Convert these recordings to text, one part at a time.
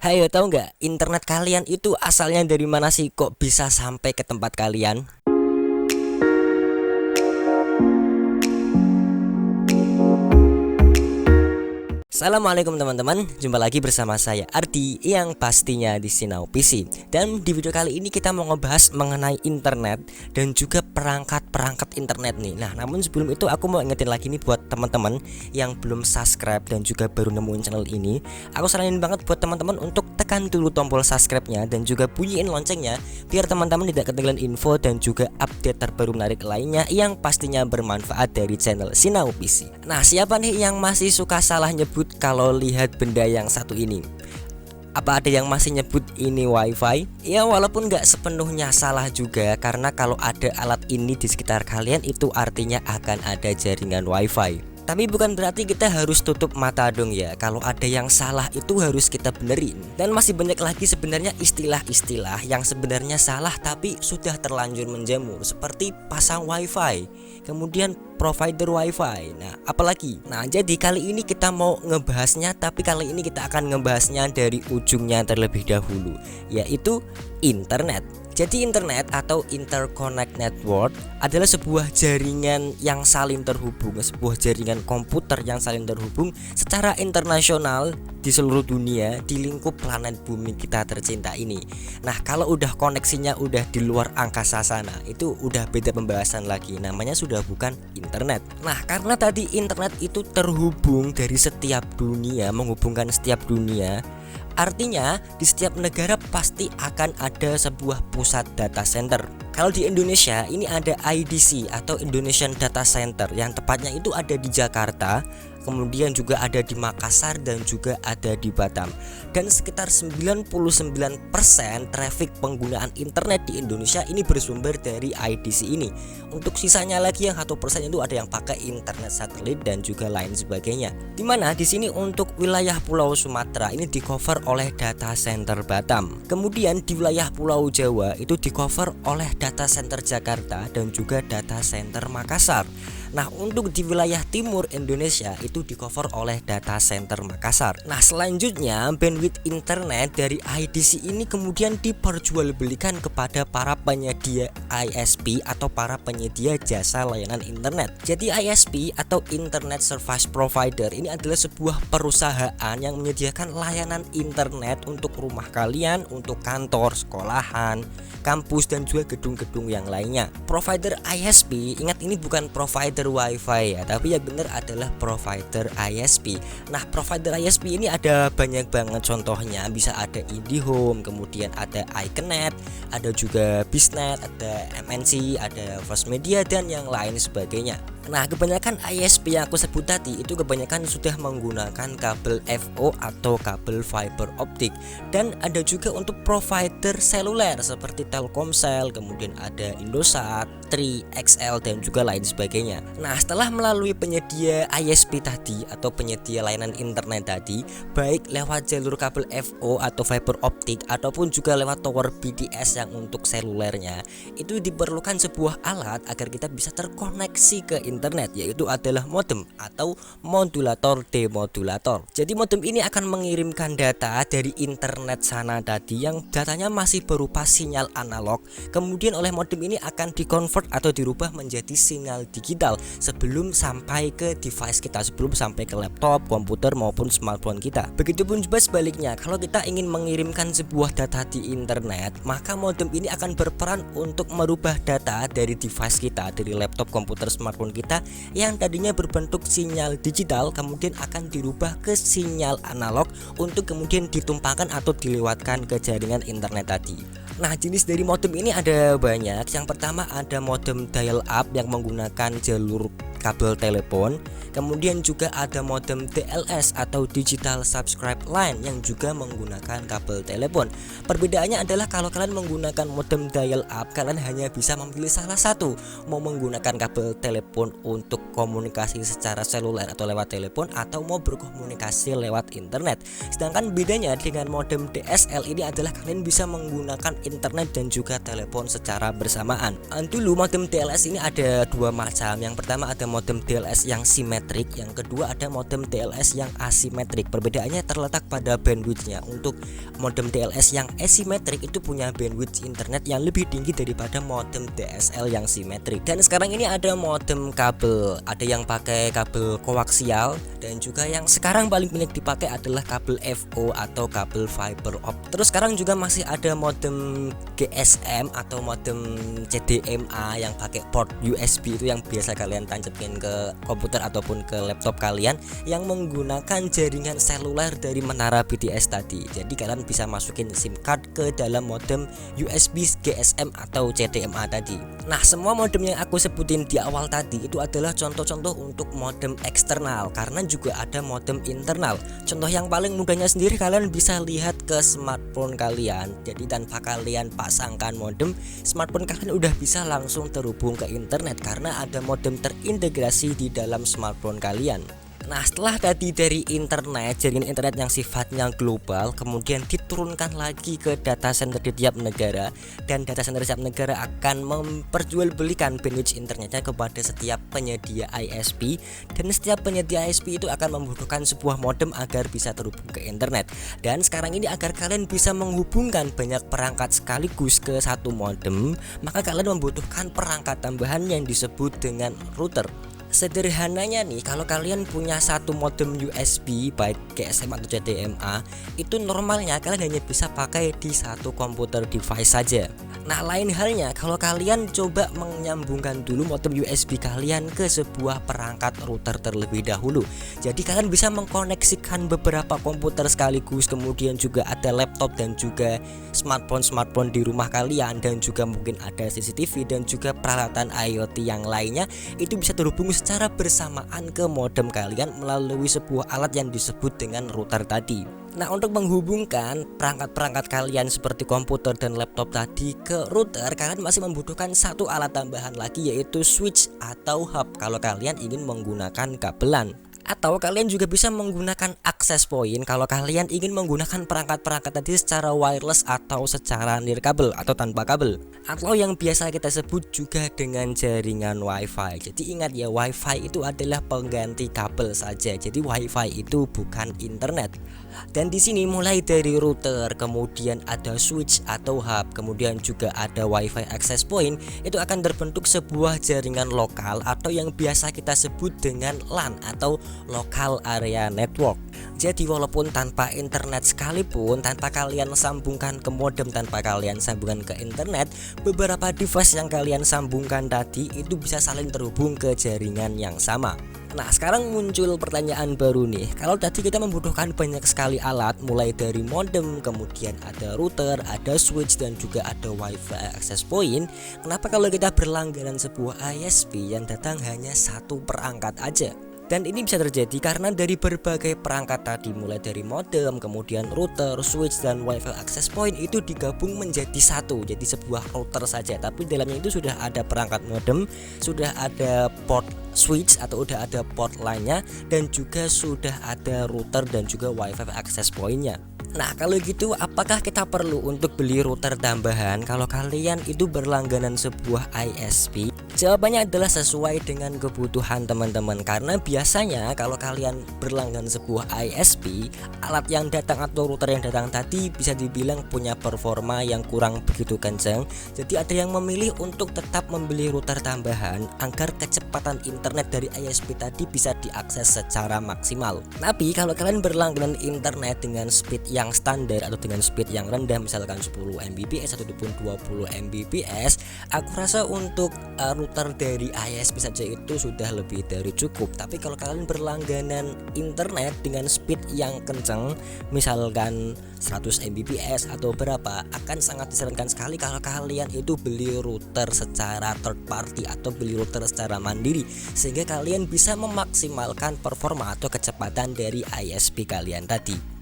Hayo, tahu nggak internet kalian itu asalnya dari mana sih? Kok bisa sampai ke tempat kalian? Assalamualaikum teman-teman, jumpa lagi bersama saya Ardi yang pastinya di Sinau PC. Dan di video kali ini kita mau ngebahas mengenai internet dan juga perangkat-perangkat internet nih. Nah, namun sebelum itu aku mau ingetin lagi nih buat teman-teman yang belum subscribe dan juga baru nemuin channel ini. Aku saranin banget buat teman-teman untuk tekan dulu tombol subscribe-nya dan juga bunyiin loncengnya biar teman-teman tidak ketinggalan info dan juga update terbaru menarik lainnya yang pastinya bermanfaat dari channel Sinau PC. Nah, siapa nih yang masih suka salah nyebut kalau lihat benda yang satu ini? Apa ada yang masih nyebut ini wifi? Ya, walaupun nggak sepenuhnya salah juga, karena kalau ada alat ini di sekitar kalian itu artinya akan ada jaringan wifi. Tapi bukan berarti kita harus tutup mata dong ya. Kalau ada yang salah itu harus kita benerin. Dan masih banyak lagi sebenarnya istilah-istilah yang sebenarnya salah tapi sudah terlanjur menjamur, seperti pasang wifi, kemudian provider wifi. Nah, apalagi? Nah, jadi kali ini kita mau ngebahasnya, tapi kali ini kita akan ngebahasnya dari ujungnya terlebih dahulu, yaitu internet. Jadi internet atau interconnect network adalah sebuah jaringan yang saling terhubung, sebuah jaringan komputer yang saling terhubung secara internasional di seluruh dunia di lingkup planet bumi kita tercinta ini. Nah, kalau udah koneksinya udah di luar angkasa sana, itu udah beda pembahasan lagi, namanya sudah bukan internet. Nah, karena tadi internet itu terhubung dari setiap dunia, menghubungkan setiap dunia, artinya di setiap negara pasti akan ada sebuah pusat data center. Kalau di Indonesia ini ada IDC atau Indonesian Data Center yang tepatnya itu ada di Jakarta, kemudian juga ada di Makassar dan juga ada di Batam. Dan sekitar 99% traffic penggunaan internet di Indonesia ini bersumber dari IDC ini. Untuk sisanya lagi yang 1% itu ada yang pakai internet satelit dan juga lain sebagainya. Dimana di sini untuk wilayah Pulau Sumatera ini di cover oleh data center Batam. Kemudian di wilayah Pulau Jawa itu di cover oleh data center Jakarta dan juga data center Makassar. Nah, untuk di wilayah timur Indonesia itu di cover oleh data center Makassar. Nah, selanjutnya bandwidth internet dari IDC ini kemudian diperjualbelikan kepada para penyedia ISP atau para penyedia jasa layanan internet. Jadi ISP atau Internet Service Provider ini adalah sebuah perusahaan yang menyediakan layanan internet untuk rumah kalian, untuk kantor, sekolahan, kampus dan juga gedung-gedung yang lainnya. Provider ISP, ingat ini bukan provider wifi ya, tapi yang benar adalah provider ISP. Nah, provider ISP ini ada banyak banget contohnya, bisa ada IndiHome, kemudian ada iConnect, ada juga Biznet, ada MNC, ada First Media dan yang lain sebagainya. Nah, kebanyakan ISP yang aku sebut tadi itu kebanyakan sudah menggunakan kabel FO atau kabel fiber optik, dan ada juga untuk provider seluler seperti Telkomsel, kemudian ada Indosat, Tri, XL dan juga lain sebagainya. Nah, setelah melalui penyedia ISP tadi atau penyedia layanan internet tadi, baik lewat jalur kabel FO atau fiber optik ataupun juga lewat tower BTS yang untuk selulernya, itu diperlukan sebuah alat agar kita bisa terkoneksi ke internet, yaitu adalah modem atau modulator demodulator. Jadi modem ini akan mengirimkan data dari internet sana tadi yang datanya masih berupa sinyal analog, kemudian oleh modem ini akan dikonvert atau dirubah menjadi sinyal digital sebelum sampai ke device kita, sebelum sampai ke laptop, komputer maupun smartphone kita. Begitupun juga sebaliknya, kalau kita ingin mengirimkan sebuah data di internet, maka modem ini akan berperan untuk merubah data dari device kita, dari laptop, komputer, smartphone kita yang tadinya berbentuk sinyal digital kemudian akan dirubah ke sinyal analog untuk kemudian ditumpahkan atau dilewatkan ke jaringan internet tadi. Nah, jenis dari modem ini ada banyak. Yang pertama ada modem dial up yang menggunakan jalur kabel telepon. Kemudian juga ada modem DLS atau Digital Subscribe Line yang juga menggunakan kabel telepon. Perbedaannya adalah kalau kalian menggunakan modem dial up, kalian hanya bisa memilih salah satu, mau menggunakan kabel telepon untuk komunikasi secara seluler atau lewat telepon, atau mau berkomunikasi lewat internet. Sedangkan bedanya dengan modem DSL ini adalah kalian bisa menggunakan internet dan juga telepon secara bersamaan. Dulu modem DLS ini ada dua macam. Yang pertama ada modem DLS yang simetrik, yang kedua ada modem DLS yang asimetrik. Perbedaannya terletak pada bandwidthnya. Untuk modem DLS yang asimetrik itu punya bandwidth internet yang lebih tinggi daripada modem DSL yang simetrik. Dan sekarang ini ada modem kabel, ada yang pakai kabel koaksial, dan juga yang sekarang paling banyak dipakai adalah kabel FO atau kabel fiber optic. Terus sekarang juga masih ada modem GSM atau modem CDMA yang pakai port USB, itu yang biasa kalian tancapin ke komputer ataupun ke laptop kalian, yang menggunakan jaringan seluler dari menara BTS tadi. Jadi kalian bisa masukin SIM card ke dalam modem USB GSM atau CDMA tadi. Nah, semua modem yang aku sebutin di awal tadi itu adalah contoh-contoh untuk modem eksternal, karena juga ada modem internal. Contoh yang paling mudahnya sendiri, kalian bisa lihat ke smartphone kalian. Jadi tanpa kalian pasangkan modem, smartphone kalian udah bisa langsung terhubung ke internet karena ada modem terintegrasi di dalam smartphone kalian. Nah, setelah tadi dari internet, jaringan internet yang sifatnya global, kemudian diturunkan lagi ke data center di tiap negara, dan data center tiap negara akan memperjualbelikan bandwidth internetnya kepada setiap penyedia ISP, dan setiap penyedia ISP itu akan membutuhkan sebuah modem agar bisa terhubung ke internet. Dan sekarang ini agar kalian bisa menghubungkan banyak perangkat sekaligus ke satu modem, maka kalian membutuhkan perangkat tambahan yang disebut dengan router. Sederhananya nih, kalau kalian punya satu modem USB baik GSM atau CDMA, itu normalnya kalian hanya bisa pakai di satu komputer device saja. Nah, lain halnya kalau kalian coba menyambungkan dulu modem USB kalian ke sebuah perangkat router terlebih dahulu. Jadi kalian bisa mengkoneksikan beberapa komputer sekaligus, kemudian juga ada laptop dan juga smartphone di rumah kalian, dan juga mungkin ada CCTV dan juga peralatan IoT yang lainnya, itu bisa terhubung secara bersamaan ke modem kalian melalui sebuah alat yang disebut dengan router tadi. Nah, untuk menghubungkan perangkat-perangkat kalian seperti komputer dan laptop tadi ke router, kalian masih membutuhkan satu alat tambahan lagi, yaitu switch atau hub kalau kalian ingin menggunakan kabelan. Atau kalian juga bisa menggunakan access point kalau kalian ingin menggunakan perangkat-perangkat tadi secara wireless atau secara nirkabel atau tanpa kabel, atau yang biasa kita sebut juga dengan jaringan WiFi. Jadi ingat ya, WiFi itu adalah pengganti kabel saja. Jadi WiFi itu bukan internet. Dan di sini mulai dari router, kemudian ada switch atau hub, kemudian juga ada WiFi access point, itu akan terbentuk sebuah jaringan lokal atau yang biasa kita sebut dengan LAN atau local area network. Jadi walaupun tanpa internet sekalipun, tanpa kalian sambungkan ke modem, tanpa kalian sambungkan ke internet, beberapa device yang kalian sambungkan tadi itu bisa saling terhubung ke jaringan yang sama. Nah, sekarang muncul pertanyaan baru nih. Kalau tadi kita membutuhkan banyak sekali alat, mulai dari modem, kemudian ada router, ada switch, dan juga ada WiFi access point, kenapa kalau kita berlangganan sebuah ISP yang datang hanya satu perangkat aja? Dan ini bisa terjadi karena dari berbagai perangkat tadi, mulai dari modem, kemudian router, switch, dan WiFi access point itu digabung menjadi satu, jadi sebuah router saja. Tapi dalamnya itu sudah ada perangkat modem, sudah ada port switch atau udah ada port lainnya, dan juga sudah ada router dan juga WiFi access point-nya. Nah, kalau gitu apakah kita perlu untuk beli router tambahan kalau kalian itu berlangganan sebuah ISP? Jawabannya adalah sesuai dengan kebutuhan teman-teman, karena biasanya kalau kalian berlangganan sebuah ISP, alat yang datang atau router yang datang tadi bisa dibilang punya performa yang kurang begitu kencang. Jadi ada yang memilih untuk tetap membeli router tambahan agar kecepatan internet dari ISP tadi bisa diakses secara maksimal. Tapi kalau kalian berlangganan internet dengan speed yang standar atau dengan speed yang rendah, misalkan 10 Mbps ataupun 20 Mbps, aku rasa untuk router dari ISP saja itu sudah lebih dari cukup. Tapi kalau kalian berlangganan internet dengan speed yang kencang, misalkan 100 Mbps atau berapa, akan sangat disarankan sekali kalau kalian itu beli router secara third party atau beli router secara mandiri, sehingga kalian bisa memaksimalkan performa atau kecepatan dari ISP kalian tadi.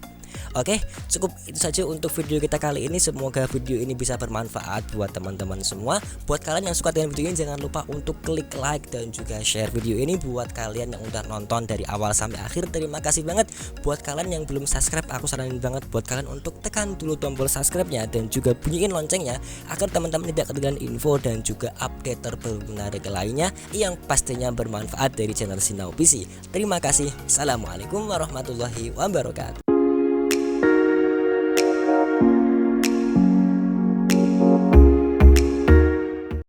Oke, cukup itu saja untuk video kita kali ini. Semoga video ini bisa bermanfaat buat teman-teman semua. Buat kalian yang suka dengan video ini, jangan lupa untuk klik like dan juga share video ini. Buat kalian yang udah nonton dari awal sampai akhir, terima kasih banget. Buat kalian yang belum subscribe, aku saranin banget buat kalian untuk tekan dulu tombol subscribe-nya dan juga bunyiin loncengnya agar teman-teman tidak ketinggalan info dan juga update terbaru menarik lainnya yang pastinya bermanfaat dari channel Sinau PC. Terima kasih. Assalamualaikum warahmatullahi wabarakatuh.